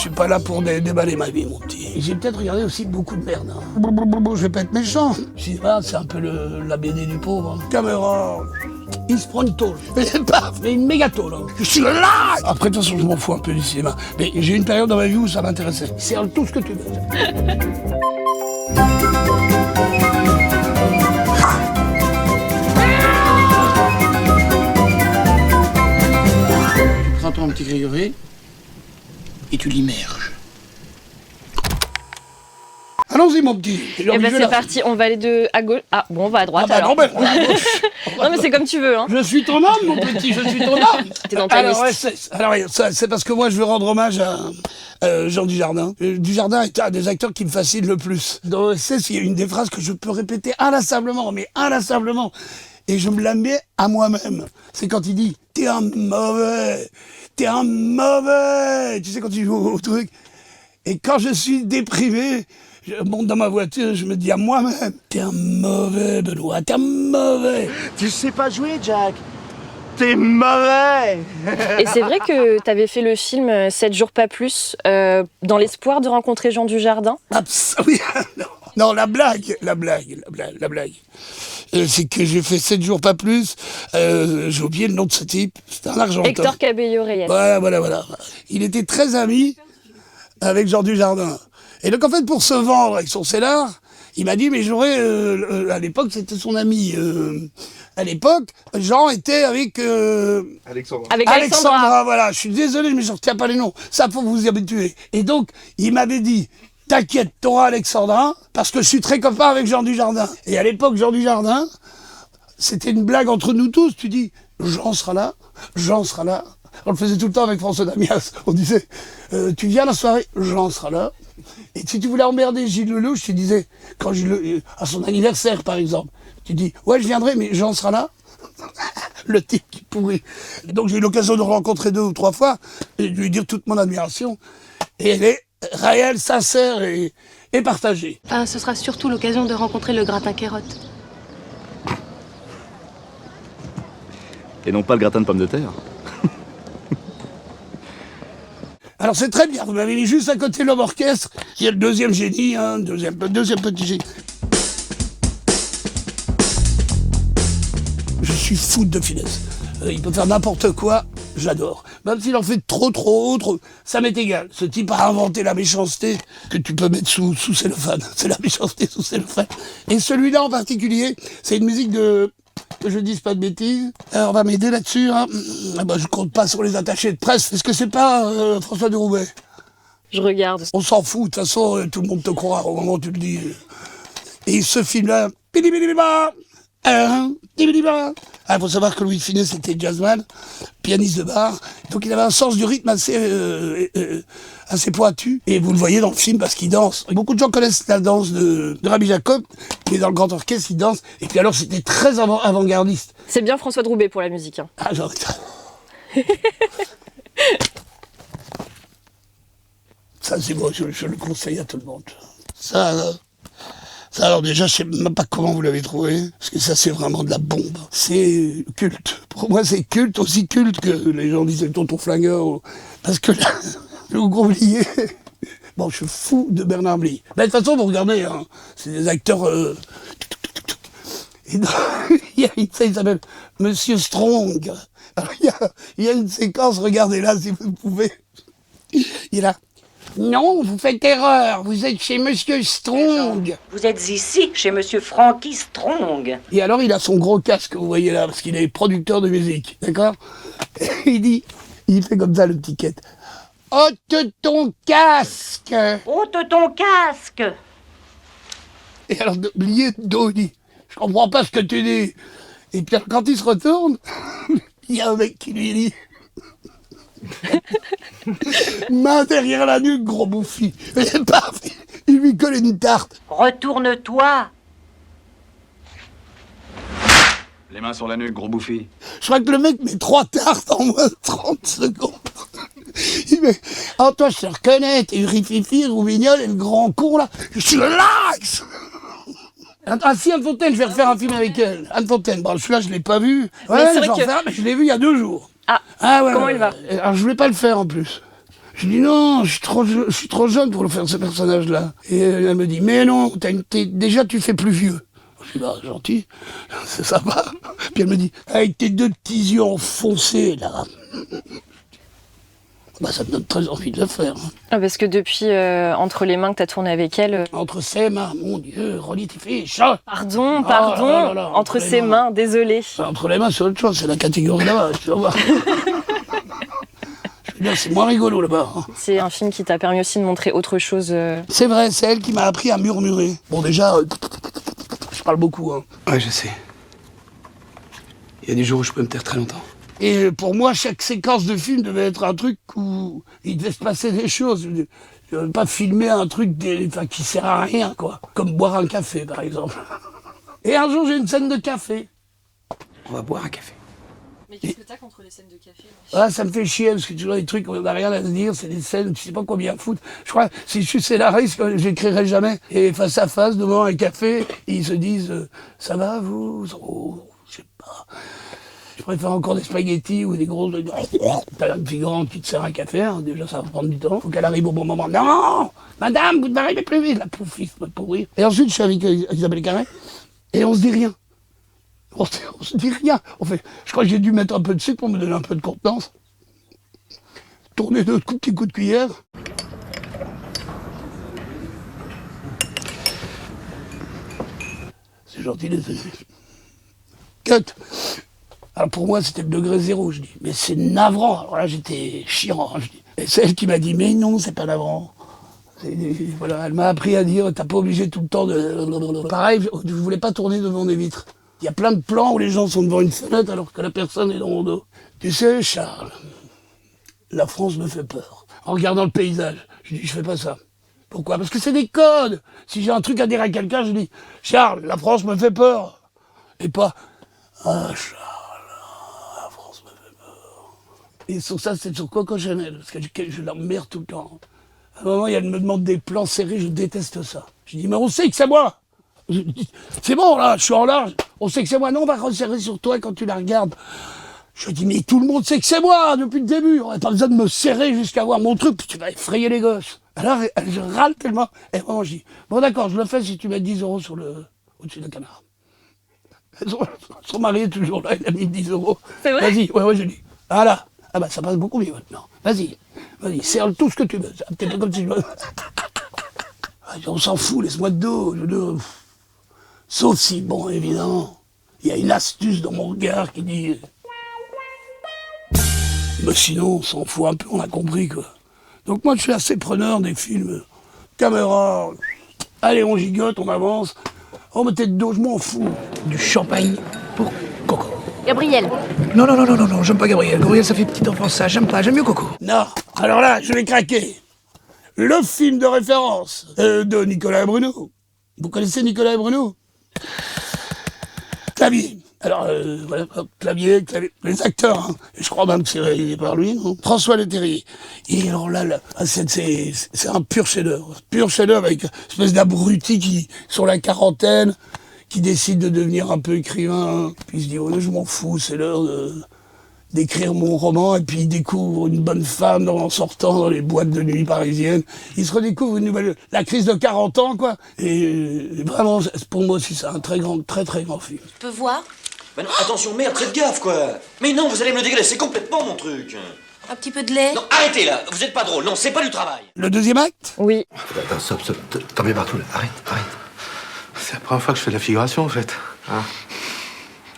suis pas là pour déballer ma vie, mon petit. Et j'ai peut-être regardé aussi beaucoup de merde. Hein. Je vais pas être méchant. Le cinéma, c'est un peu la BD du pauvre. Hein. Caméra, il se prend une tôle. Paf, mais une méga tôle. Hein. Je suis là. Après, de toute façon, je m'en fous un peu du cinéma. Mais j'ai eu une période dans ma vie où ça m'intéressait. C'est tout ce que tu veux. Prends-toi un petit Grégory et tu l'immerges. Allons-y, mon petit. Eh ben c'est parti, on va aller à gauche. Ah bon, on va à droite. Ah bah alors. non, mais à gauche. Non mais c'est comme tu veux. Hein. Je suis ton homme, mon petit, je suis ton homme. T'es dans ta alors, liste. c'est parce que moi, je veux rendre hommage à Jean Dujardin. Dujardin est un des acteurs qui me fascine le plus. Dans OSS, il y a une des phrases que je peux répéter inlassablement. Et je me la mets à moi-même. C'est quand il dit « T'es un mauvais !» Tu sais, quand il joue au truc. Et quand je suis déprimé, je monte dans ma voiture, je me dis à moi-même « T'es un mauvais, Benoît, t'es un mauvais !» Tu sais pas jouer, Jack. T'es mauvais. Et c'est vrai que t'avais fait le film 7 jours pas plus dans l'espoir de rencontrer Jean Dujardin. Oui, non, la blague. C'est que j'ai fait 7 jours pas plus. J'ai oublié le nom de ce type. C'était un Argentin. Hector Cabello-Reyes. Voilà. Il était très ami avec Jean Dujardin. Et donc, en fait, pour se vendre avec son scénar, il m'a dit, mais j'aurais... à l'époque, c'était son ami. À l'époque, Jean était avec... Alexandra, voilà. Je suis désolé, mais je ne retiens pas les noms. Ça, faut vous y habituer. Et donc, il m'avait dit... T'inquiète, t'auras Alexandra, parce que je suis très copain avec Jean Dujardin. Et à l'époque, Jean Dujardin, c'était une blague entre nous tous. Tu dis, Jean sera là. On le faisait tout le temps avec François Damias. On disait, tu viens à la soirée, Jean sera là. Et si tu voulais emmerder Gilles Lelouch, tu disais, à son anniversaire par exemple, tu dis, ouais, je viendrai, mais Jean sera là. Le type qui pourrit. Donc j'ai eu l'occasion de le rencontrer 2 ou 3 fois et de lui dire toute mon admiration. Et elle est réelle, sincère et partagée. Enfin, ce sera surtout l'occasion de rencontrer le gratin Kérotte. Et non pas le gratin de pommes de terre. Alors c'est très bien, vous m'avez mis juste à côté de l'homme orchestre, qui est le deuxième génie, deuxième petit génie. Je suis fou de finesse. Il peut faire n'importe quoi, j'adore. Même s'il en fait trop, ça m'est égal. Ce type a inventé la méchanceté que tu peux mettre sous cellophane. C'est la méchanceté sous cellophane. Et celui-là en particulier, c'est une musique que je dise pas de bêtises. Alors, on va m'aider là-dessus. Hein. Je compte pas sur les attachés de presse. Est-ce que c'est pas François de Roubaix? Je regarde. On s'en fout. De toute façon, tout le monde te croira au moment où tu le dis. Et ce film-là... Il faut savoir que Louis de Funès était jazzman, pianiste de bar, donc il avait un sens du rythme assez pointu, et vous le voyez dans le film parce qu'il danse. Beaucoup de gens connaissent la danse de Rabbi Jacob, mais dans le grand orchestre il danse, et puis alors c'était très avant-gardiste. C'est bien François de Roubaix pour la musique. Hein. Ah, genre... Ça c'est moi, je le conseille à tout le monde. Ça, alors déjà, je sais même pas comment vous l'avez trouvé, parce que ça, c'est vraiment de la bombe. C'est culte. Pour moi, c'est culte, aussi culte que les gens disaient Tonton Flingueur, parce que là, le gros Blier... Bon, je suis fou de Bernard Blier. Mais de toute façon, vous regardez, hein, c'est des acteurs... Et il y a une scène qui s'appelle Monsieur Strong. Alors, il y a une séquence, regardez-la, si vous pouvez. Il est là. Non, vous faites erreur, vous êtes chez Monsieur Strong. Vous êtes ici, chez Monsieur Frankie Strong. Et alors, il a son gros casque, vous voyez là, parce qu'il est producteur de musique, d'accord? Il fait comme ça, le petit quête. Ôte ton casque! Ôte ton casque! Et alors, Blier dos, il dit, je comprends pas ce que tu dis. Et puis, quand il se retourne, il y a un mec qui lui dit... Main derrière la nuque, gros bouffi. Et paf, il lui colle une tarte. Retourne-toi. Les mains sur la nuque, gros bouffi. Je crois que le mec met 3 tartes en moins de 30 secondes. Il met, oh toi je te reconnais, t'es Rififi, Roubignol et le grand con là. Je suis le lax. Ah si, Anne Fontaine, je vais refaire un film avec elle. Anne Fontaine, bon celui-là je l'ai pas vu. Ouais, mais mais je l'ai vu il y a 2 jours. Ah ouais, comment il va? Alors je voulais pas le faire en plus. Je dis non, je suis trop jeune pour le faire ce personnage-là. Et elle me dit, mais non, déjà tu fais plus vieux. Je dis, bah, gentil, c'est sympa. Puis elle me dit, avec tes deux petits yeux enfoncés, là. Bah, ça me donne très envie de le faire. Ah, parce que depuis Entre les mains que tu as tourné avec elle. Entre ses mains, mon Dieu, Rolly, tu fais chat. Pardon, là là, entre ses mains, désolé. Entre les mains, c'est autre chose, c'est la catégorie là-bas, tu vas voir. Je veux dire, c'est moins rigolo là-bas. C'est un film qui t'a permis aussi de montrer autre chose. C'est vrai, c'est elle qui m'a appris à murmurer. Bon, déjà, je parle beaucoup. Hein. Ouais, je sais. Il y a des jours où je peux me taire très longtemps. Et pour moi, chaque séquence de film devait être un truc où il devait se passer des choses. Je ne veux pas filmer un truc qui sert à rien, quoi. Comme boire un café, par exemple. Et un jour, j'ai une scène de café. On va boire un café. Mais qu'est-ce que t'as contre les scènes de café? Ah, ça me fait chier, parce que toujours des trucs où on n'a rien à se dire, c'est des scènes où tu sais pas combien foutre. Je crois, si je suis scénariste, j'écrirai jamais. Et face à face, devant un café, ils se disent, ça va, vous? Oh, je sais pas. Je préfère encore des spaghettis ou des grosses... T'as une figurante qui te sert un café, hein, déjà ça va prendre du temps. Faut qu'elle arrive au bon moment. Non, madame, vous devez arriver plus vite. La pauvre fille va pourrir. Et ensuite, je suis avec Isabelle Carré, et on se dit rien. On se dit rien. Je crois que j'ai dû mettre un peu de sucre pour me donner un peu de contenance. Tourner deux petits coups de cuillère. C'est gentil, désolé. Cut. Alors pour moi, c'était le degré zéro, je dis. Mais c'est navrant. Alors là, j'étais chiant. Je dis. Et c'est elle qui m'a dit, mais non, c'est pas navrant. Voilà, elle m'a appris à dire, t'as pas obligé tout le temps de... Pareil, je voulais pas tourner devant des vitres. Il y a plein de plans où les gens sont devant une fenêtre alors que la personne est dans mon dos. Tu sais, Charles, la France me fait peur. En regardant le paysage, je dis, je fais pas ça. Pourquoi? Parce que c'est des codes. Si j'ai un truc à dire à quelqu'un, je dis, Charles, la France me fait peur. Et pas, ah, Charles. Et sur ça, c'est sur Coco Chanel, parce que je l'emmerde tout le temps. À un moment, elle me demande des plans serrés, je déteste ça. Je dis, mais on sait que c'est moi. C'est bon, là, je suis en large. On sait que c'est moi. Non, on va resserrer sur toi quand tu la regardes. Je dis, mais tout le monde sait que c'est moi depuis le début. On n'a pas besoin de me serrer jusqu'à voir mon truc, puis tu vas effrayer les gosses. Alors, je râle tellement. Et vraiment, je dis, bon, d'accord, je le fais si tu mets 10 € au-dessus de la canard. Son mari est toujours là, il a mis 10 €. C'est vrai? Vas-y, ouais, je dis. Voilà. Ah bah, ça passe beaucoup mieux maintenant. Vas-y, serre tout ce que tu veux. C'est un petit peu comme si je... On s'en fout, laisse-moi de dos. Sauf si, bon, évidemment, il y a une astuce dans mon regard qui dit... Mais sinon, on s'en fout un peu, on a compris, quoi. Donc moi, je suis assez preneur des films. Caméra, allez, on gigote, on avance. Oh, mais t'es de dos, je m'en fous. Du champagne pour Coco. Gabriel. Non, j'aime pas Gabriel. Gabriel, ça fait petite enfance, ça, j'aime pas, j'aime mieux Coco. Non, alors là, je vais craquer. Le film de référence de Nicolas et Bruno. Vous connaissez Nicolas et Bruno? Clavier. Alors, voilà, clavier, les acteurs, hein. Et je crois même que c'est réalisé par lui, non? François Leterrier. Et alors là, c'est un pur chef-d'œuvre. Pur chef-d'œuvre avec une espèce d'abruti qui, sur la quarantaine, qui décide de devenir un peu écrivain, hein. Puis il se dit, oh, je m'en fous, c'est l'heure d'écrire mon roman, et puis il découvre une bonne femme en sortant dans les boîtes de nuit parisiennes. Il se redécouvre la crise de 40 ans, quoi. Et vraiment, pour moi aussi, c'est un très très grand film. Je peux voir? Bah non, attention, merde, faites gaffe, quoi. Mais non, vous allez me le dégueuler, c'est complètement mon truc. Un petit peu de lait? Non, arrêtez, là, vous êtes pas drôle, non, c'est pas du travail. Le deuxième acte? Oui. Attends, stop, t'en mets partout, là. Arrête. C'est la première fois que je fais de la figuration, en fait. Hein.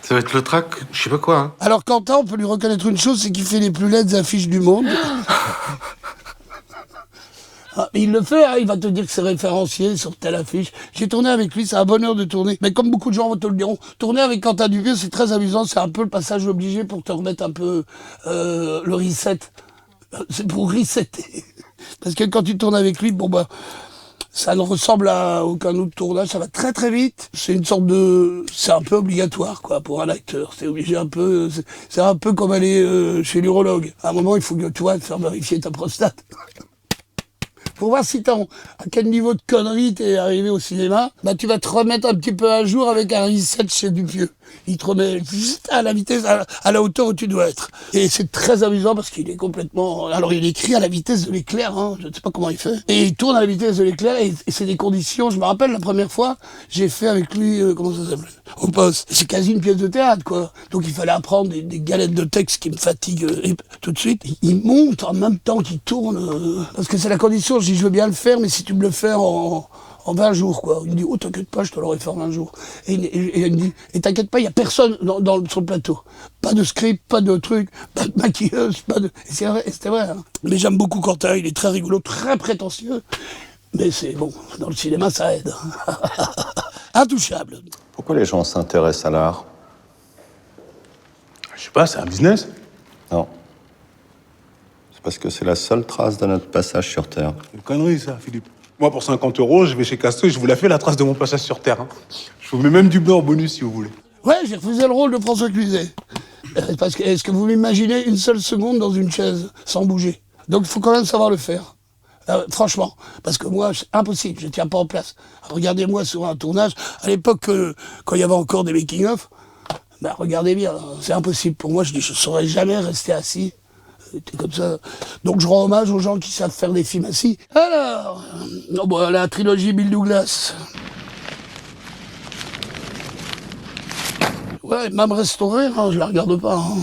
Ça va être le trac, je sais pas quoi. Hein. Alors Quentin, on peut lui reconnaître une chose, c'est qu'il fait les plus laides affiches du monde. Ah, il le fait, hein, il va te dire que c'est référencié sur telle affiche. J'ai tourné avec lui, c'est un bonheur de tourner. Mais comme beaucoup de gens te le diront, tourner avec Quentin Dupieux, c'est très amusant, c'est un peu le passage obligé pour te remettre un peu le reset. C'est pour resetter. Parce que quand tu tournes avec lui, bon bah, ça ne ressemble à aucun autre tournage, ça va très très vite. C'est une sorte de... C'est un peu obligatoire, quoi, pour un acteur. C'est obligé un peu... C'est un peu comme aller chez l'urologue. À un moment, il faut que, tu vois, te faire vérifier ta prostate. pour voir si à quel niveau de connerie t'es arrivé au cinéma, bah tu vas te remettre un petit peu à jour avec un reset chez Dupieux. Il te remet juste à la vitesse, à la hauteur où tu dois être. Et c'est très amusant parce qu'il est complètement... Alors il écrit à la vitesse de l'éclair, hein, je ne sais pas comment il fait. Et il tourne à la vitesse de l'éclair et c'est des conditions... Je me rappelle la première fois, j'ai fait avec lui, comment ça s'appelle, au poste. C'est quasi une pièce de théâtre, quoi. Donc il fallait apprendre des galettes de texte qui me fatiguent tout de suite. Il monte en même temps qu'il tourne, parce que c'est la condition. Je dis, je veux bien le faire, mais si tu me le fais en 20 jours, quoi. Il me dit, oh, t'inquiète pas, je te l'aurais fait en 20 jours. Et il me dit, et t'inquiète pas, il y a personne sur le plateau. Pas de script, pas de truc, pas de maquilleuse, pas de... Et c'est vrai, c'était vrai, hein. Mais j'aime beaucoup Quentin, il est très rigolo, très prétentieux. Mais c'est bon, dans le cinéma, ça aide. Intouchable. Pourquoi les gens s'intéressent à l'art? Je sais pas, c'est un business. Non. C'est parce que c'est la seule trace de notre passage sur Terre. Une connerie, ça, Philippe. Moi, pour 50 €, je vais chez Casto et je vous la fais, la trace de mon passage sur Terre. Hein. Je vous mets même du beurre en bonus, si vous voulez. Ouais, j'ai refusé le rôle de François Cluzet. Parce que, est-ce que vous m'imaginez une seule seconde dans une chaise, sans bouger? Donc, il faut quand même savoir le faire. Franchement, parce que moi, c'est impossible, je tiens pas en place. Regardez-moi sur un tournage, à l'époque, quand il y avait encore des making-of, bah, regardez bien, c'est impossible pour moi, je saurais jamais rester assis. C'était comme ça. Donc je rends hommage aux gens qui savent faire des films assis. Alors, la trilogie Bill Douglas. Ouais, même restaurée, hein, je la regarde pas. Hein.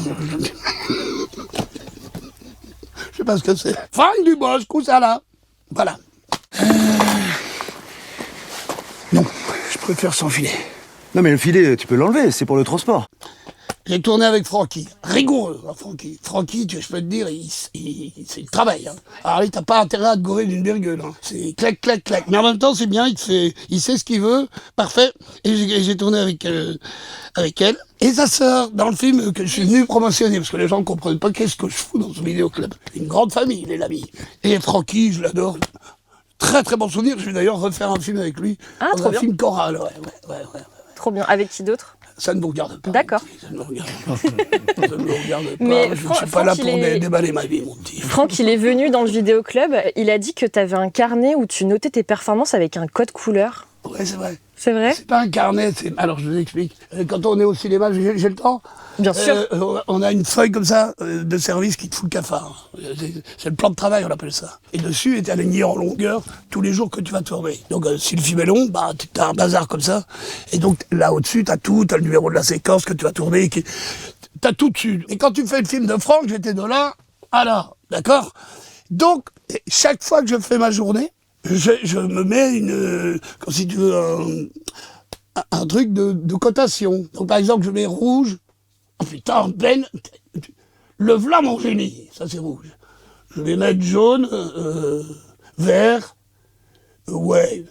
Je sais pas ce que c'est. Franck Dubosc, Coussala. Voilà. Non, je préfère sans filet. Non mais le filet, tu peux l'enlever, c'est pour le transport. J'ai tourné avec Francky, rigoureux, hein, Francky. Francky, je peux te dire, c'est le travail. Hein. Alors, t'as pas intérêt à te gourer d'une virgule. Hein. C'est clac, clac, clac. Mais en même temps, c'est bien, il sait ce qu'il veut, parfait. Et j'ai tourné avec elle. Et sa sœur, dans le film que je suis venu promotionner, parce que les gens ne comprennent pas qu'est-ce que je fous dans ce vidéoclub. Une grande famille, les amis. Et Francky, je l'adore. Très, très bon souvenir. Je vais d'ailleurs refaire un film avec lui. Ah, trop bien. Un film choral, ouais. Trop bien. Avec qui d'autre? Ça ne vous regarde pas. D'accord. Ça ne me regarde pas. Ça ne me regarde pas. Mais je ne suis pas là pour déballer ma vie, mon petit. Franck, il est venu dans le vidéoclub. Il a dit que tu avais un carnet où tu notais tes performances avec un code couleur. Ouais, c'est vrai. C'est vrai? C'est pas un carnet. Alors, je vous explique. Quand on est au cinéma, j'ai le temps. Bien sûr. On a une feuille comme ça de service qui te fout le cafard. C'est le plan de travail, on appelle ça. Et dessus est aligné en longueur tous les jours que tu vas tourner. Donc si le film est long, bah t'as un bazar comme ça. Et donc là au-dessus, t'as le numéro de la séquence que tu vas tourner. T'as tout dessus. Et quand tu fais le film de Franck, j'étais de là à là, d'accord? Donc chaque fois que je fais ma journée, je me mets si tu veux, un truc de cotation. Donc par exemple, je mets rouge. Oh putain, Ben, le v'là mon génie, ça c'est rouge. Je vais mettre jaune, vert, ouais,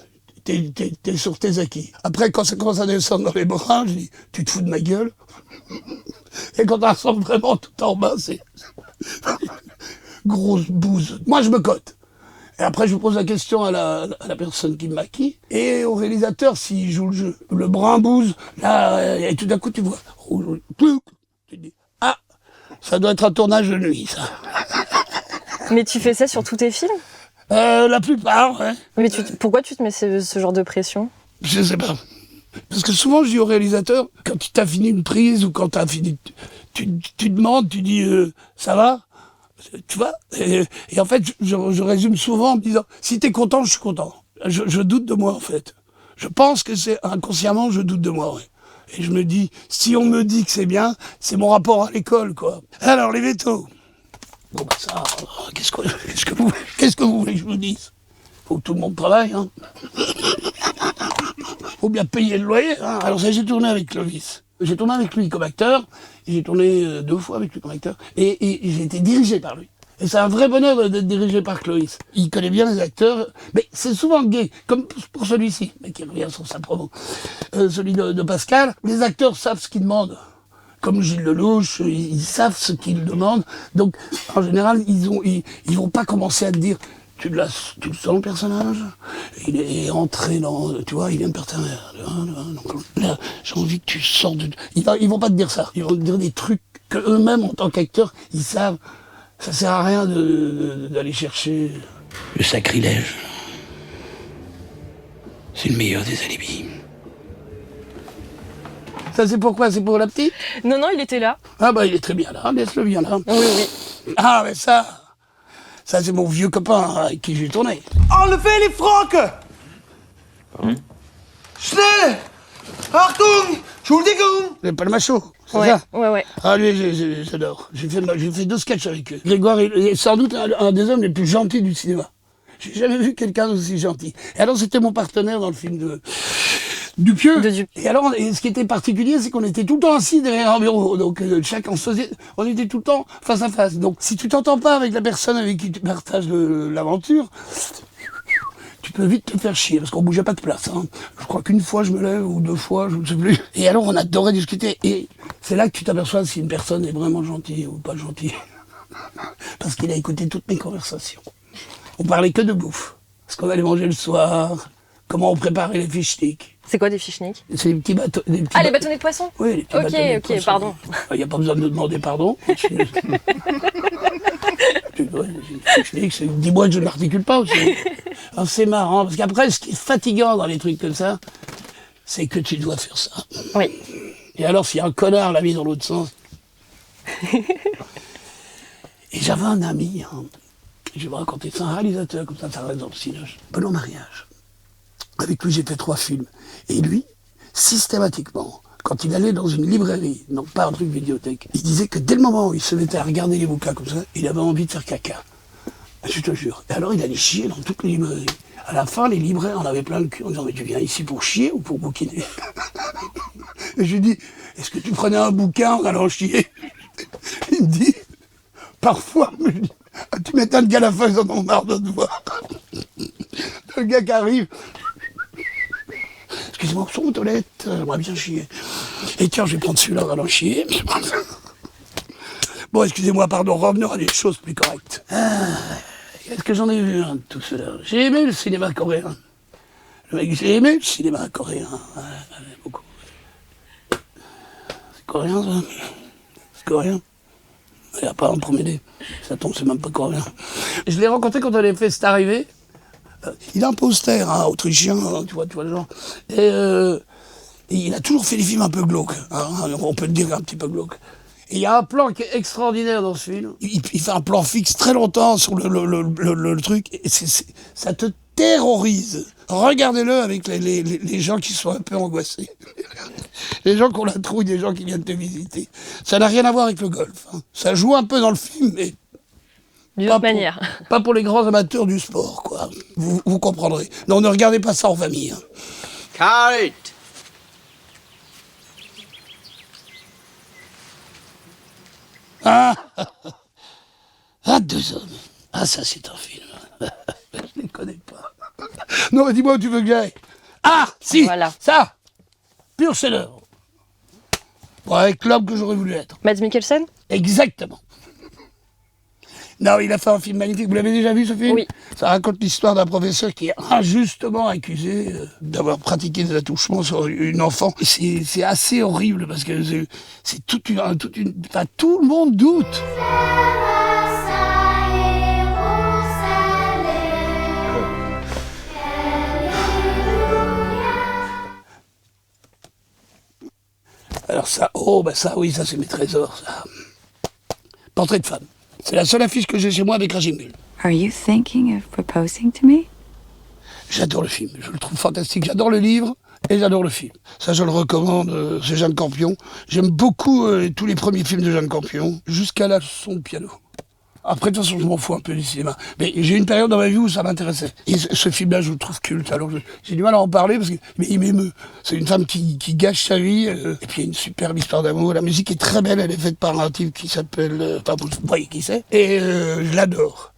t'es sur tes acquis. Après, quand ça commence à descendre dans les bras, je dis, tu te fous de ma gueule. Et quand on sent vraiment tout en bas, c'est grosse bouse. Moi, je me cote. Et après, je pose la question à la personne qui me maquille et au réalisateur s'il joue le jeu. Le brun bouse, là, et tout d'un coup, tu vois, rouge, clouc. Tu te dis, ah, ça doit être un tournage de nuit, ça. Mais tu fais ça sur tous tes films? La plupart, ouais. Mais pourquoi tu te mets ce genre de pression? Je sais pas. Parce que souvent, je dis au réalisateur, quand tu t'as fini une prise ou quand t'as fini, tu demandes, tu dis, ça va? Tu vois, et en fait, je résume souvent en me disant, si t'es content, je suis content. Je doute de moi, en fait. Je pense que c'est inconsciemment, je doute de moi, ouais. Et je me dis, si on me dit que c'est bien, c'est mon rapport à l'école, quoi. Alors, les vétos. Bon, bah ça, qu'est-ce que vous voulez que je vous dise? Faut que tout le monde travaille, hein. Faut bien payer le loyer, hein. Alors ça, j'ai tourné avec Clovis. J'ai tourné avec lui comme acteur, et j'ai tourné 2 fois avec lui comme acteur, et j'ai été dirigé par lui. Et c'est un vrai bonheur d'être dirigé par Clovis. Il connaît bien les acteurs, mais c'est souvent gay, comme pour celui-ci, mais qui revient sur sa promo. Celui de Pascal, les acteurs savent ce qu'ils demandent. Comme Gilles Lelouch, ils savent ce qu'ils demandent. Donc, en général, ils vont pas commencer à te dire, tu le sens le personnage? Il est entré dans, tu vois, il vient de perdre sa mère. Là, j'ai envie que tu sortes de... Ils vont pas te dire ça. Ils vont te dire des trucs que eux-mêmes, en tant qu'acteurs, ils savent. Ça sert à rien d'aller chercher. Le sacrilège, c'est le meilleur des alibis. Ça c'est pourquoi? C'est pour la petite? Non, non, il était là. Ah bah il est très bien là, laisse-le bien là. Oui, oui. Ah mais ça c'est mon vieux copain avec qui j'ai tourné. Enlevez les frocs! Schnell! Achtung! Entschuldigung! Le palmacho, c'est Ouais, ça? ouais. Ah lui j'adore. J'ai fait 2 sketchs avec eux. Grégoire est sans doute un des hommes les plus gentils du cinéma. J'ai jamais vu quelqu'un d'aussi gentil. Et alors c'était mon partenaire dans le film de Dupieux. Et alors, ce qui était particulier, c'est qu'on était tout le temps assis derrière un bureau. Donc, on était tout le temps face à face. Donc, si tu t'entends pas avec la personne avec qui tu partages l'aventure, tu peux vite te faire chier, parce qu'on bougeait pas de place. Hein. Je crois qu'une fois, je me lève, ou 2 fois, je ne sais plus. Et alors, on adorait discuter. Et c'est là que tu t'aperçois si une personne est vraiment gentille ou pas gentille. Parce qu'il a écouté toutes mes conversations. On parlait que de bouffe. Ce qu'on allait manger le soir, comment on préparait les fichetiques. C'est quoi des ficheniks? C'est les petits bateaux. Les bâtonnets de poisson? Oui, les petits bâtonnets de poisson. Ok, pardon. Il n'y a pas besoin de demander pardon. Dis-moi que je ne m'articule pas aussi. Alors, c'est marrant, parce qu'après, ce qui est fatigant dans les trucs comme ça, c'est que tu dois faire ça. Oui. Et alors, s'il y a un connard l'a mis dans l'autre sens. Et j'avais un ami, hein, je vais vous raconter ça, un réalisateur, comme ça reste dans le cinoche. Benoît Mariage. Avec lui, j'ai fait 3 films. Et lui, systématiquement, quand il allait dans une librairie, non pas un truc vidéothèque, il disait que dès le moment où il se mettait à regarder les bouquins comme ça, il avait envie de faire caca. Je te jure. Et alors, il allait chier dans toutes les librairies. À la fin, les libraires en avaient plein le cul en disant « Mais tu viens ici pour chier ou pour bouquiner ?» Et je lui dis « Est-ce que tu prenais un bouquin en allant chier ?» Il me dit « Parfois. » Je dis « Tu m'étonnes qu'à la fin, ils en ont marre de te voir. » Le gars qui arrive... Excusez-moi, on sont aux toilettes, j'aimerais bien chier. Et tiens, je vais prendre celui-là, on va en chier. Bon, excusez-moi, pardon, revenons à des choses plus correctes. Est-ce que j'en ai vu un de tout cela? J'ai aimé le cinéma coréen. J'ai aimé le cinéma coréen. Beaucoup. C'est coréen, ça? C'est coréen? Il n'y a pas un pour m'aider. Ça tombe, c'est même pas coréen. Je l'ai rencontré quand on avait fait C'est arrivé. Il a un poster, hein, autrichien, hein, tu vois le genre. Et il a toujours fait des films un peu glauques, hein, on peut le dire un petit peu glauques. Et il y a un plan qui est extraordinaire dans ce film. Il fait un plan fixe très longtemps sur le truc, et ça te terrorise. Regardez-le avec les gens qui sont un peu angoissés. Les gens qui ont la trouille, des gens qui viennent te visiter. Ça n'a rien à voir avec le golf. Hein. Ça joue un peu dans le film, mais... D'une autre manière. Pas pour les grands amateurs du sport, quoi. Vous comprendrez. Non, ne regardez pas ça en famille. Hein. Cut! Ah, 2 hommes. Ah, ça, c'est un film. Je les connais pas. Non, mais dis-moi où tu veux que j'aille. Ah, si, voilà. Ça, pur chef-d'œuvre. Bon, avec l'homme que j'aurais voulu être. Mads Mikkelsen? Exactement. Non, il a fait un film magnifique. Vous l'avez déjà vu, ce film? Oui. Ça raconte l'histoire d'un professeur qui est injustement accusé d'avoir pratiqué des attouchements sur une enfant. C'est assez horrible parce que c'est toute une... Enfin, tout le monde doute. Alors ça, ça oui, ça c'est mes trésors, ça. Portrait de femme. C'est la seule affiche que j'ai chez moi avec Raging Bull. Are you thinking of proposing to me? J'adore le film, je le trouve fantastique. J'adore le livre et j'adore le film. Ça, je le recommande, c'est Jeanne Campion. J'aime beaucoup tous les premiers films de Jeanne Campion, jusqu'à la leçon de piano. Après, de toute façon, je m'en fous un peu du cinéma. Mais j'ai eu une période dans ma vie où ça m'intéressait. Et ce film-là, je le trouve culte. Alors, j'ai du mal à en parler parce qu'il m'émeut. C'est une femme qui gâche sa vie. Et puis, il y a une superbe histoire d'amour. La musique est très belle. Elle est faite par un type qui s'appelle... Enfin, vous voyez qui c'est. Et je l'adore.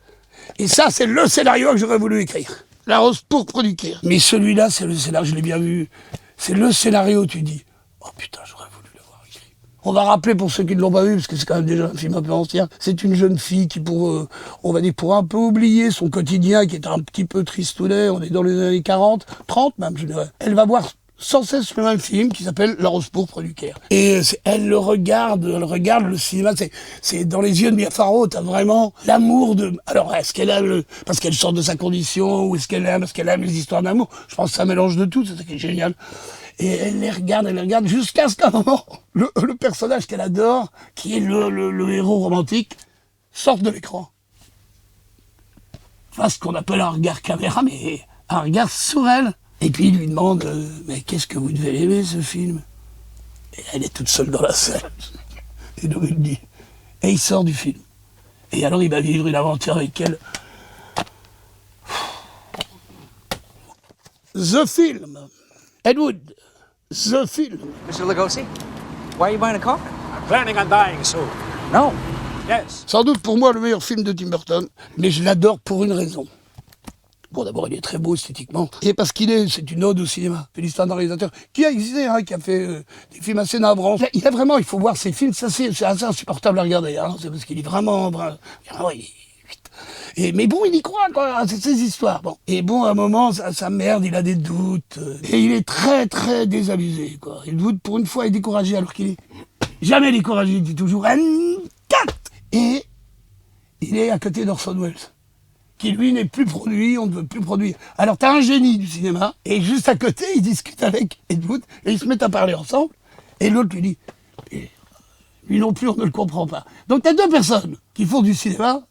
Et ça, c'est le scénario que j'aurais voulu écrire. La rose pourpre du Caire. Mais celui-là, c'est le scénario, je l'ai bien vu. C'est le scénario où tu dis, oh putain, j'aurais voulu l'avoir écrit. On va rappeler pour ceux qui ne l'ont pas vu, parce que c'est quand même déjà un film un peu ancien. C'est une jeune fille qui, on va dire, pour un peu oublier son quotidien, qui est un petit peu tristounet, on est dans les années 40, 30 même, je dirais. Elle va voir sans cesse le même film qui s'appelle La Rose pourpre du Caire. Et elle regarde le cinéma, c'est dans les yeux de Mia Farrow, t'as vraiment l'amour de... Alors, est-ce qu'elle aime parce qu'elle sort de sa condition, ou est-ce qu'elle aime parce qu'elle aime les histoires d'amour? Je pense que c'est un mélange de tout, c'est ça qui est génial. Et elle les regarde, jusqu'à ce qu'à un moment, le personnage qu'elle adore, qui est le héros romantique, sorte de l'écran. Enfin, ce qu'on appelle un regard caméra, mais un regard sur elle. Et puis il lui demande mais qu'est-ce que vous devez aimer ce film? Et elle est toute seule dans la salle. Et donc il dit. Et il sort du film. Et alors il va vivre une aventure avec elle. The Film. Ed Wood. The Film. Mr. Lugosi, why are you buying a car? I'm planning on dying soon. No. Yes. Sans doute pour moi le meilleur film de Tim Burton, mais je l'adore pour une raison. Bon, d'abord, il est très beau esthétiquement. Et parce c'est une ode au cinéma. C'est l'histoire d'un réalisateur qui a existé, qui a fait des films assez navrants. Il a vraiment, il faut voir ses films, ça c'est assez insupportable à regarder. C'est parce qu'il est vraiment... mais bon, il y croit, quoi, c'est ses histoires. Bon. Et bon, à un moment, ça merde, il a des doutes. Et il est très, très désabusé, quoi. Il doute pour une fois et découragé, alors qu'il est jamais découragé, il dit toujours un 4. Et il est à côté d'Orson Welles, qui lui n'est plus produit, on ne veut plus produire. Alors t'as un génie du cinéma, et juste à côté, il discute avec Ed Wood, et ils se mettent à parler ensemble, et l'autre lui dit, lui non plus, on ne le comprend pas. Donc t'as deux personnes qui font du cinéma,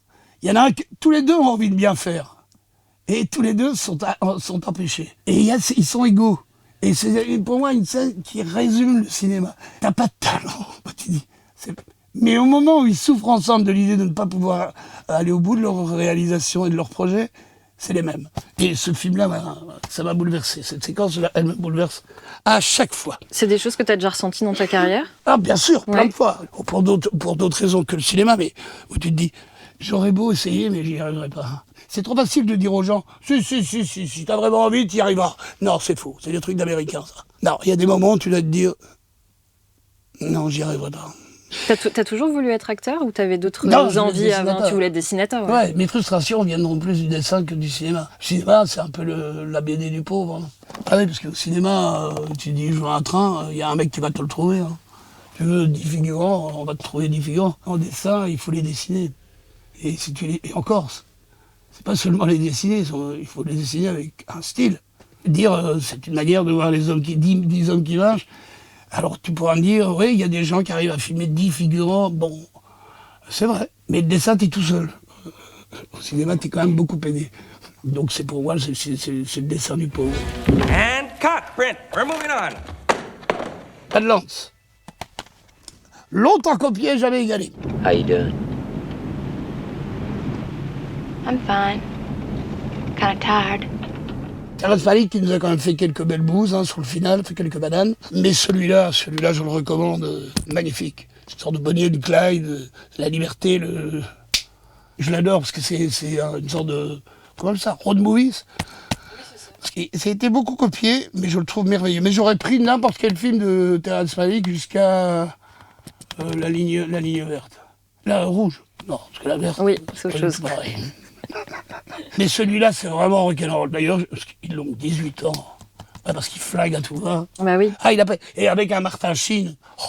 il y en a un, tous les deux ont envie de bien faire, et tous les deux sont empêchés. Et ils sont égaux. Et c'est pour moi une scène qui résume le cinéma. T'as pas de talent, tu dis. Mais au moment où ils souffrent ensemble de l'idée de ne pas pouvoir aller au bout de leur réalisation et de leur projet, c'est les mêmes. Et ce film-là, ça m'a bouleversé. Cette séquence-là, elle me bouleverse à chaque fois. C'est des choses que tu as déjà ressenties dans ta carrière? Ah, bien sûr, plein Ouais. de fois. Pour d'autres raisons que le cinéma, mais où tu te dis, j'aurais beau essayer, mais j'y arriverai pas. C'est trop facile de dire aux gens, si t'as vraiment envie, t'y arriveras. Non, c'est faux. C'est des trucs d'Américains, ça. Non, il y a des moments où tu dois te dire, non, j'y arriverai pas. T'as toujours voulu être acteur ou t'avais d'autres Non, je voulais envies être avant? dessinateur. Tu voulais être dessinateur, ouais. Ouais, mes frustrations viendront plus du dessin que du cinéma. Le cinéma, c'est un peu la BD du pauvre. Ah oui, parce qu'au cinéma, tu dis, je veux un train, il y a un mec qui va te le trouver. Tu veux 10 figurants, on va te trouver 10 figurants. En dessin, il faut les dessiner. Et en Corse, c'est pas seulement les dessiner, il faut les dessiner avec un style. Dire, c'est une manière de voir les hommes 10 hommes qui marchent. Alors tu pourras me dire, oui, il y a des gens qui arrivent à filmer 10 figurants, bon, c'est vrai. Mais le dessin, t'es tout seul. Au cinéma, t'es quand même beaucoup aidé. Donc c'est pour moi, c'est le dessin du pauvre. And cut, print. We're moving on. Pas de lance. Longtemps copié, jamais égalé. How you doing? I'm fine. Kinda tired. Terrence Malick qui nous a quand même fait quelques belles bouses sur le final, fait quelques bananes. Mais celui-là, je le recommande, magnifique. C'est une sorte de Bonnie and Clyde, la liberté, je l'adore parce que c'est une sorte de, comment ça, road movies. Parce que ça a été beaucoup copié, mais je le trouve merveilleux. Mais j'aurais pris n'importe quel film de Terrence Malick jusqu'à la ligne verte. La rouge. Non, parce que la verte. Oui, c'est autre chose. Pareil. Mais celui-là, c'est vraiment rock'n'roll. D'ailleurs, ils l'ont 18 ans. Ouais, parce qu'il flingue à tout va. Bah oui. Ah, et avec un Martin Sheen. Oh.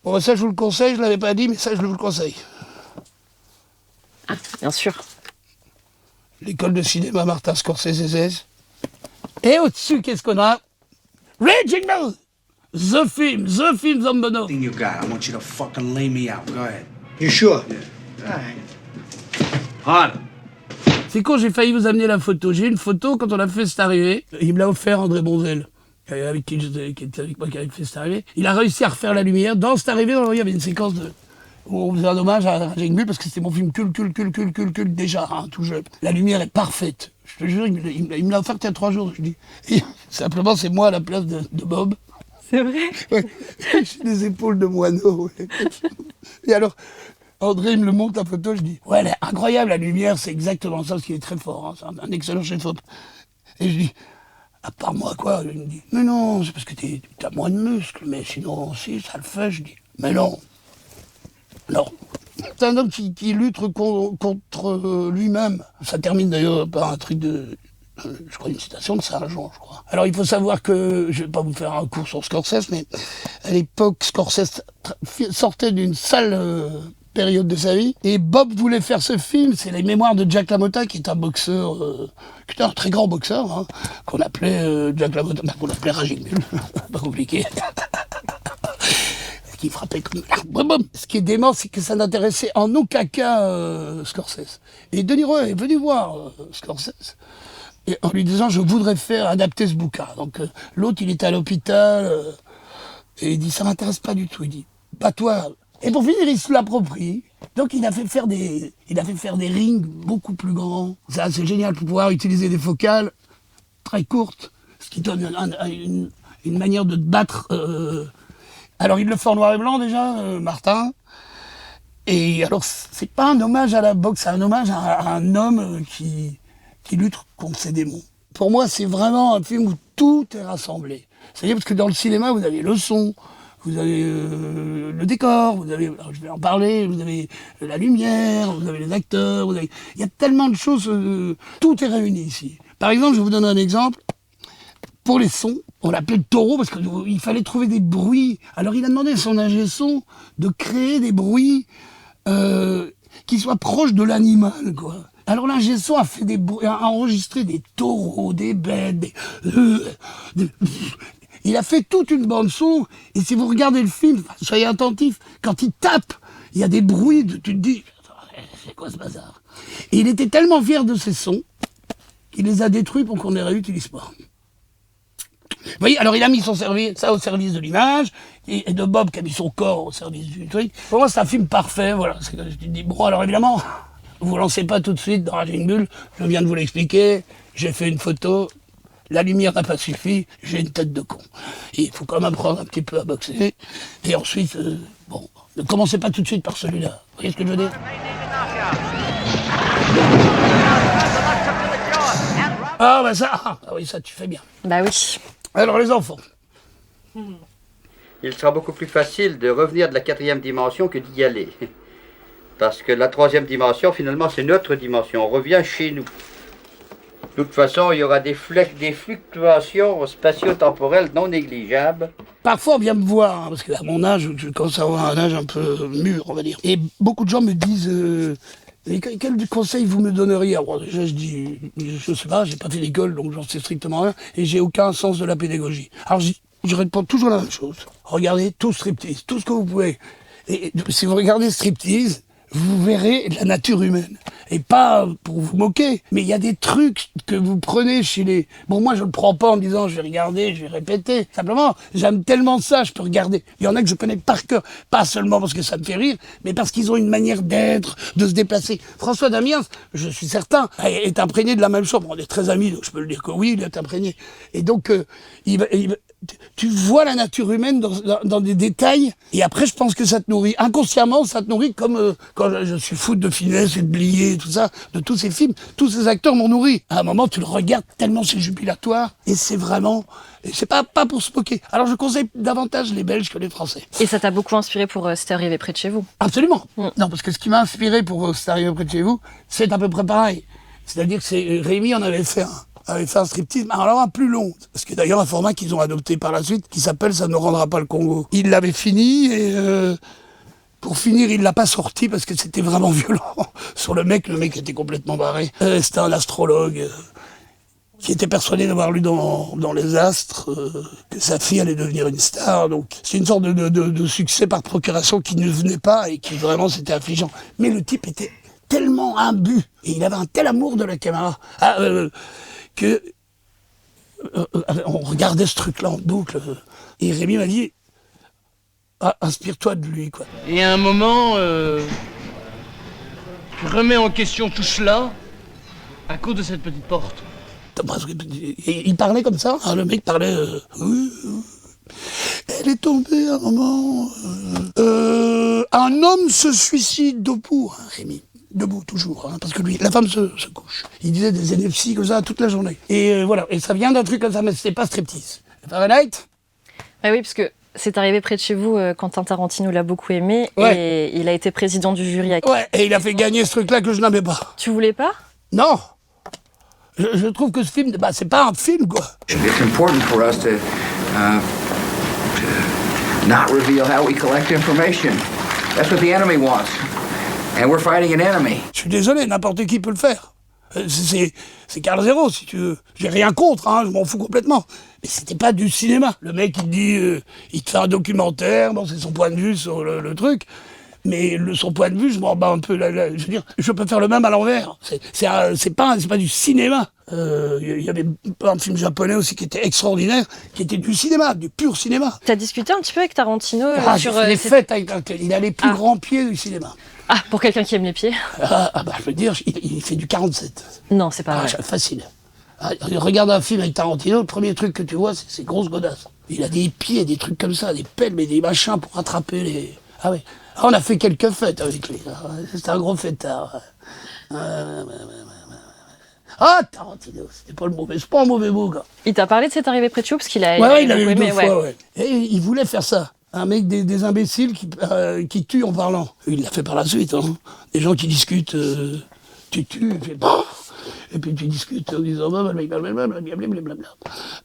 Bon, ça, je vous le conseille, je ne l'avais pas dit, mais ça, je vous le conseille. Ah, bien sûr. L'école de cinéma Martin Scorsese. Et au-dessus, qu'est-ce qu'on a? Raging Bull! The Film Zambono. You got. I want you to fucking lay me out. Go ahead. You sure? Yeah. All right. Han. C'est quand j'ai failli vous amener la photo. J'ai une photo quand on a fait cette arrivée. Il me l'a offert, André Bonzel, avec qui était avec moi, qui avait fait cette arrivée. Il a réussi à refaire la lumière. Dans cette arrivée, il y avait une séquence où on faisait un hommage à Raging Bull parce que c'était mon film culte déjà, tout jeune. La lumière est parfaite. Je te jure, il me l'a offert il y a 3 jours. Je dis. Et simplement, c'est moi à la place de Bob. C'est vrai? Ouais. J'ai des épaules de moineau. Ouais. Et alors, André il me le montre la photo, je dis, ouais, elle est incroyable, la lumière, c'est exactement ça, ce qui est très fort, c'est un excellent chef-op. Et je dis, à part moi, quoi? Il me dit, mais non, c'est parce que t'as moins de muscles, mais sinon, si, ça le fait. Je dis, mais non. Non. C'est un homme qui lutte contre lui-même. Ça termine d'ailleurs par un truc Je crois une citation de Saint-Jean, je crois. Alors il faut savoir que, je vais pas vous faire un cours sur Scorsese, mais à l'époque, Scorsese sortait d'une sale période de sa vie, et Bob voulait faire ce film. C'est les mémoires de Jack LaMotta, qui est un boxeur, qui était un très grand boxeur, hein, qu'on appelait Jack LaMotta, qu'on appelait Raging Bull, pas compliqué. Qui frappait comme... Ce qui est dément, c'est que ça n'intéressait en aucun cas Scorsese. Et De Niro est venu voir Scorsese, et en lui disant, je voudrais adapter ce bouquin. Donc l'autre, il était à l'hôpital, et il dit, ça m'intéresse pas du tout. Il dit, toi. Et pour finir, il se l'approprie. Donc il a fait faire des rings beaucoup plus grands. Ça, c'est génial, pour pouvoir utiliser des focales très courtes, ce qui donne une manière de te battre. Alors il le fait en noir et blanc déjà, Martin. Et alors c'est pas un hommage à la boxe, c'est un hommage à un homme qui lutte contre ses démons. Pour moi, c'est vraiment un film où tout est rassemblé. C'est-à-dire parce que dans le cinéma, vous avez le son, vous avez le décor, vous avez, alors je vais en parler, vous avez la lumière, vous avez les acteurs, il y a tellement de choses, tout est réuni ici. Par exemple, je vais vous donner un exemple. Pour les sons, on l'appelait le taureau parce qu'il fallait trouver des bruits. Alors il a demandé à son ingé son de créer des bruits qui soient proches de l'animal, quoi. Alors l'ingé son a fait a enregistré des taureaux, des bêtes, il a fait toute une bande son. Et si vous regardez le film, soyez attentifs, quand il tape, il y a des bruits, tu te dis, c'est quoi ce bazar? Et il était tellement fier de ses sons qu'il les a détruits pour qu'on ne les réutilise pas. Vous voyez, alors il a mis ça au service de l'image, et de Bob qui a mis son corps au service du truc. Pour moi, c'est un film parfait, voilà. Je te dis, bon, alors évidemment, vous lancez pas tout de suite dans Raging Bull, je viens de vous l'expliquer, j'ai fait une photo, la lumière n'a pas suffi, j'ai une tête de con. Et il faut quand même apprendre un petit peu à boxer, et ensuite, bon, ne commencez pas tout de suite par celui-là. Vous voyez ce que je veux dire? Ah bah ça, oui, ça tu fais bien. Bah oui. Alors les enfants. Il sera beaucoup plus facile de revenir de la 4e dimension que d'y aller. Parce que la 3e dimension, finalement, c'est notre dimension. On revient chez nous. De toute façon, il y aura des fluctuations spatio-temporelles non négligeables. Parfois, on vient me voir, hein, parce qu'à mon âge, je commence à avoir un âge un peu mûr, on va dire. Et beaucoup de gens me disent... Et quel conseil vous me donneriez? Alors, déjà, je dis, je sais pas, j'ai pas fait l'école, donc j'en sais strictement rien, et j'ai aucun sens de la pédagogie. Alors, je réponds toujours la même chose. Regardez tout striptease, tout ce que vous pouvez. Et si vous regardez striptease, vous verrez la nature humaine. Et pas pour vous moquer, mais il y a des trucs que vous prenez chez les... Bon, moi, je le prends pas en me disant, je vais regarder, je vais répéter. Simplement, j'aime tellement ça, je peux regarder. Il y en a que je connais par cœur, pas seulement parce que ça me fait rire, mais parce qu'ils ont une manière d'être, de se déplacer. François Damiens, je suis certain, est imprégné de la même chose. Bon, on est très amis, donc je peux le dire que oui, il est imprégné. Et donc, tu vois la nature humaine dans des détails, et après, je pense que ça te nourrit. Inconsciemment, ça te nourrit comme quand je suis fou de finesse et de blier, tout ça, de tous ces films, tous ces acteurs m'ont nourri. À un moment, tu le regardes tellement c'est jubilatoire, et c'est vraiment... Et c'est pas pour se moquer. Alors je conseille davantage les Belges que les Français. Et ça t'a beaucoup inspiré pour C'est arrivé près de chez vous? Absolument. Non, parce que ce qui m'a inspiré pour C'est arrivé près de chez vous, c'est à peu près pareil. C'est-à-dire que Rémi en avait fait un striptease, alors un plus long. Parce que d'ailleurs un format qu'ils ont adopté par la suite, qui s'appelle Ça ne rendra pas le Congo. Il l'avait fini et... Pour finir, il l'a pas sorti parce que c'était vraiment violent sur le mec était complètement barré. C'était un astrologue qui était persuadé d'avoir lu dans les astres que sa fille allait devenir une star. Donc c'est une sorte de succès par procuration qui ne venait pas et qui vraiment c'était affligeant. Mais le type était tellement imbu et il avait un tel amour de la caméra que on regardait ce truc-là en boucle. Et Rémi m'a dit... Ah, inspire-toi de lui, quoi. Et à un moment, tu remets en question tout cela à cause de cette petite porte. Il parlait comme ça, hein, le mec parlait... Elle est tombée à un moment... un homme se suicide debout, hein, Rémi. Debout, toujours, hein, parce que lui, la femme se couche. Il disait des NFC comme ça toute la journée. Et voilà, et ça vient d'un truc comme ça, mais c'était pas striptease. Fahrenheit? Ah oui, parce que... C'est arrivé près de chez vous, Quentin Tarantino l'a beaucoup aimé, et il a été président du jury. Ouais, et il a fait gagner ce truc-là que je n'avais pas. Tu voulais pas? Non. Je trouve que ce film, bah, c'est pas un film, quoi. It's important for us to not reveal how we collect information. That's what the enemy wants. And we're fighting an enemy. Je suis désolé, n'importe qui peut le faire. C'est Carl Zero, si tu veux. J'ai rien contre, hein, je m'en fous complètement. Mais c'était pas du cinéma. Le mec, il te dit, il te fait un documentaire, bon, c'est son point de vue sur le truc. Mais son point de vue, je m'en bats un peu. Je veux dire, je peux faire le même à l'envers. C'est pas du cinéma. Il y avait un film japonais aussi qui était extraordinaire, qui était du cinéma, du pur cinéma. T'as discuté un petit peu avec Tarantino sur les fêtes avec il a les plus grands pieds du cinéma. Ah, pour quelqu'un qui aime les pieds. Bah, je veux dire, il fait du 47. Non, c'est pas vrai. Facile. Regarde un film avec Tarantino, le premier truc que tu vois, c'est ces grosses godasses. Il a des pieds, des trucs comme ça, des pelles, mais des machins pour attraper les... Ah oui. On a fait quelques fêtes avec lui. C'était un gros fêtard. Ah, Tarantino, c'était pas le mauvais, c'est pas un mauvais mot, gars. Il t'a parlé de cette arrivée près de Chou parce qu'il a... Ouais, il l'a eu 2 fois, ouais. Et il voulait faire ça. Un mec des imbéciles qui tuent en parlant. Il l'a fait par la suite, hein. Des gens qui discutent, tu tues, et puis tu discutes en disant blablabla.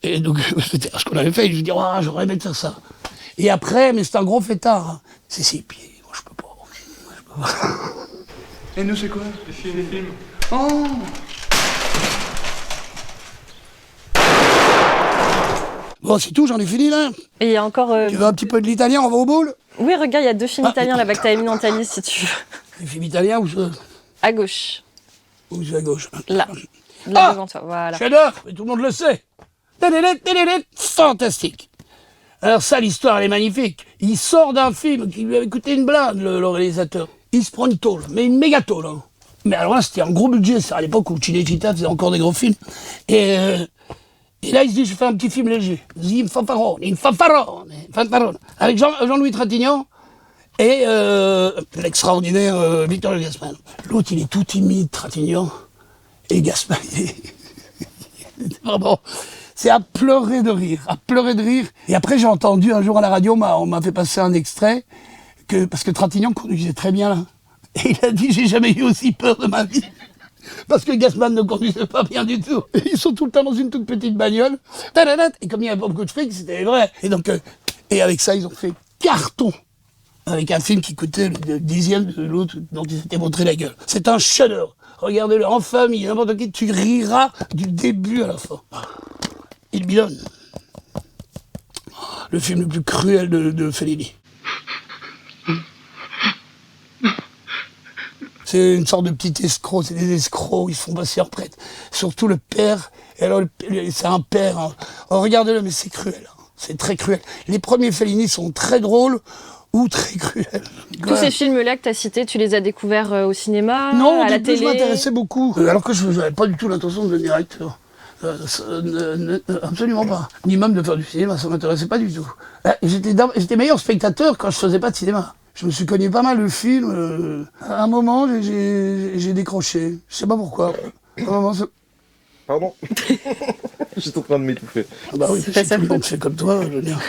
Et donc, c'était ce qu'on avait fait. Je me dis, oh, j'aurais aimé faire ça. Et après, mais c'est un gros fêtard. Hein. C'est ses pieds. Moi, je peux pas. Et nous, c'est quoi? Les films. Oh! Bon, c'est tout, j'en ai fini, là. Et il y a encore... Tu veux un petit peu de l'italien, on va au boule? Oui, regarde, il y a 2 films italiens là-bas que t'as mis dans ta liste, si tu veux. Les films italiens ou ça? À gauche. Où c'est à gauche? Là devant toi, voilà. Chef-d'œuvre, mais tout le monde le sait. Fantastique. Alors ça, l'histoire, elle est magnifique. Il sort d'un film qui lui avait coûté une blinde, le réalisateur. Il se prend une tôle, mais une méga tôle. Hein. Mais alors là, c'était un gros budget, c'est à l'époque où Cinecittà faisait encore des gros films. Et là, il se dit, je fais un petit film léger. Il fanfarone. Avec Jean-Louis Trintignant et l'extraordinaire Vittorio Gassman. L'autre, il est tout timide, Trintignant. Et Gassman, il est... Vraiment... C'est à pleurer de rire. Et après, j'ai entendu un jour à la radio, on m'a fait passer un extrait, parce que Trintignant conduisait très bien là. Et il a dit, j'ai jamais eu aussi peur de ma vie. Parce que Gassman ne conduisait pas bien du tout. Et ils sont tout le temps dans une toute petite bagnole. Et comme il y avait pas beaucoup de fric, c'était vrai. Et donc, et avec ça, ils ont fait carton. Avec un film qui coûtait le 10e de l'autre dont ils s'étaient montré la gueule. C'est un chef-d'œuvre. Regardez-le en famille, n'importe qui, tu riras du début à la fin. Il bidonne. Le film le plus cruel de Fellini. C'est une sorte de petit escroc, c'est des escrocs, ils se font passer en prêtre. Surtout le père, et alors c'est un père, hein. Oh, regardez-le, mais c'est cruel, hein. C'est très cruel. Les premiers Fellini sont très drôles ou très cruels. Tous ces films-là que tu as cités, tu les as découverts au cinéma, non, à la télé? Je m'intéressais beaucoup, alors que je n'avais pas du tout l'intention de devenir acteur. Absolument pas. Ni même de faire du cinéma, ça m'intéressait pas du tout. J'étais meilleur spectateur quand je faisais pas de cinéma. Je me suis cogné pas mal de films. À un moment, j'ai décroché. Je sais pas pourquoi. À un moment, Pardon. J'étais en train de m'étouffer. Ah bah oui, c'est tout le monde fait comme toi, je veux dire.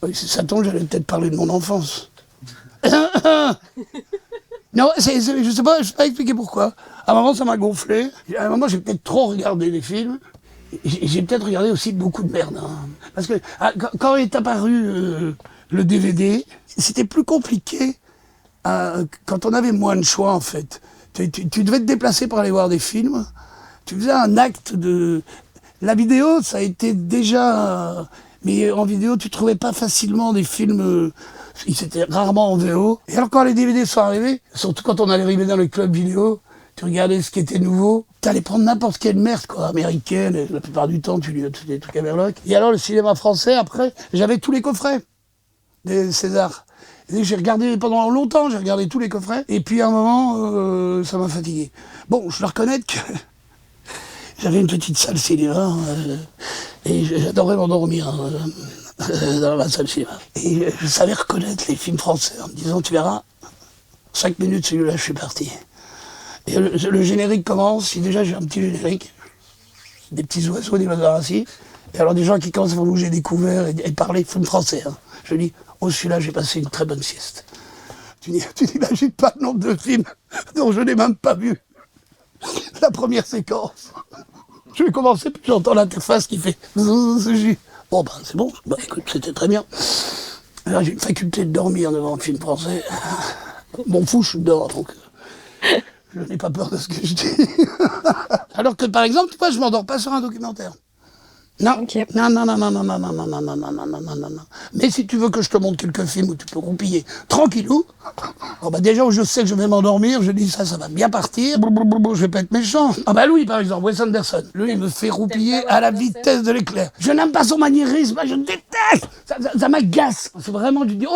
Oui, si ça tombe, j'allais peut-être parler de mon enfance. Non, je sais pas expliquer pourquoi. À un moment, ça m'a gonflé. À un moment, j'ai peut-être trop regardé les films. J'ai peut-être regardé aussi beaucoup de merde. Hein. Parce que quand est apparu le DVD, c'était plus compliqué quand on avait moins de choix, en fait. Tu devais te déplacer pour aller voir des films. Tu faisais un acte de... La vidéo, ça a été déjà... Mais en vidéo, tu trouvais pas facilement des films... Ils étaient rarement en VO. Et alors quand les DVD sont arrivés, surtout quand on allait arriver dans les clubs vidéo, tu regardais ce qui était nouveau, t'allais prendre n'importe quelle merde, quoi, américaine, et la plupart du temps, tu lis des trucs à Verloc. Et alors le cinéma français, après, j'avais tous les coffrets des César. Et j'ai regardé pendant longtemps, j'ai regardé tous les coffrets, et puis à un moment, ça m'a fatigué. Bon, je dois reconnaître que j'avais une petite salle cinéma, et j'adorais m'endormir dans la salle cinéma. Et je savais reconnaître les films français en me disant, tu verras, 5 minutes celui-là, je suis parti. Et le générique commence, si déjà j'ai un petit générique, des petits oiseaux, des Madagascar, et alors des gens qui commencent à bouger des couverts et parler film français. Hein. Je dis, oh celui-là, j'ai passé une très bonne sieste. Tu n'imagines pas le nombre de films dont je n'ai même pas vu la première séquence. Je vais commencer, puis j'entends l'interface qui fait... Bon, ben, c'est bon. Bah, écoute, c'était très bien. Alors, j'ai une faculté de dormir devant un film français. Bon, fou, je dors, donc... Je n'ai pas peur de ce que je dis. Alors que, par exemple, tu vois, je m'endors pas sur un documentaire. Non. Ok. Non. Mais si tu veux que je te montre quelques films où tu peux roupiller tranquillou, oh bah déjà où je sais que je vais m'endormir, je dis ça va bien partir, je vais pas être méchant. Ah bah Louis par exemple, Wes Anderson, lui il me fait roupiller à la vitesse de l'éclair. Je n'aime pas son maniérisme, je déteste, ça m'agace. C'est vraiment, je dis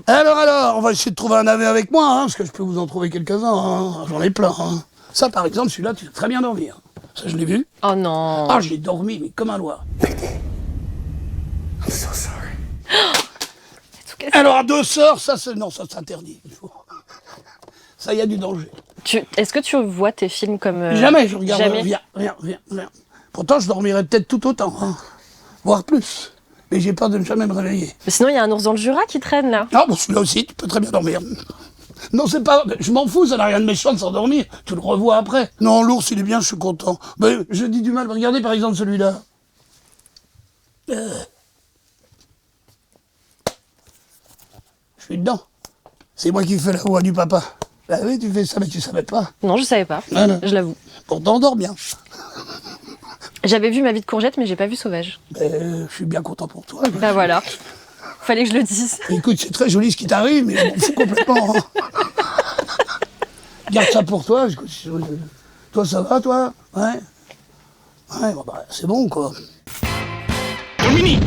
Alors, on va essayer de trouver un navet avec moi, hein, parce que je peux vous en trouver quelques-uns, hein. J'en ai plein. Hein. Ça par exemple, celui-là, tu sais très bien dormir. Ça, je l'ai vu. Oh non. Ah, j'ai dormi, mais comme un loir. I'm so sorry. Alors, à 2 sœurs, ça, c'est interdit. Ça, il y a du danger. Est-ce que tu vois tes films comme... Jamais, je regarde jamais. Rien. Pourtant, je dormirais peut-être tout autant, hein, voire plus. Mais j'ai peur de ne jamais me réveiller. Mais sinon, il y a un ours dans le Jura qui traîne, là. Ah, bon, celui-là aussi, tu peux très bien dormir. Non, c'est pas... Je m'en fous, ça n'a rien de méchant de s'endormir. Tu le revois après. Non, l'ours, il est bien, je suis content. Mais je dis du mal. Regardez, par exemple, celui-là. Je suis dedans. C'est moi qui fais la voix du papa. Ah oui, tu fais ça, mais tu savais pas. Non, je savais pas. Ah, non. Je l'avoue. Pourtant, on dort bien. J'avais vu Ma vie de courgette, mais j'ai pas vu Sauvage. Je suis bien content pour toi. Bah voilà. Fallait que je le dise. Écoute, c'est très joli ce qui t'arrive, mais je m'en fous complètement. Hein. Garde ça pour toi. Toi, ça va, toi? Ouais. Ouais, bon, bah, c'est bon, quoi. Dominique,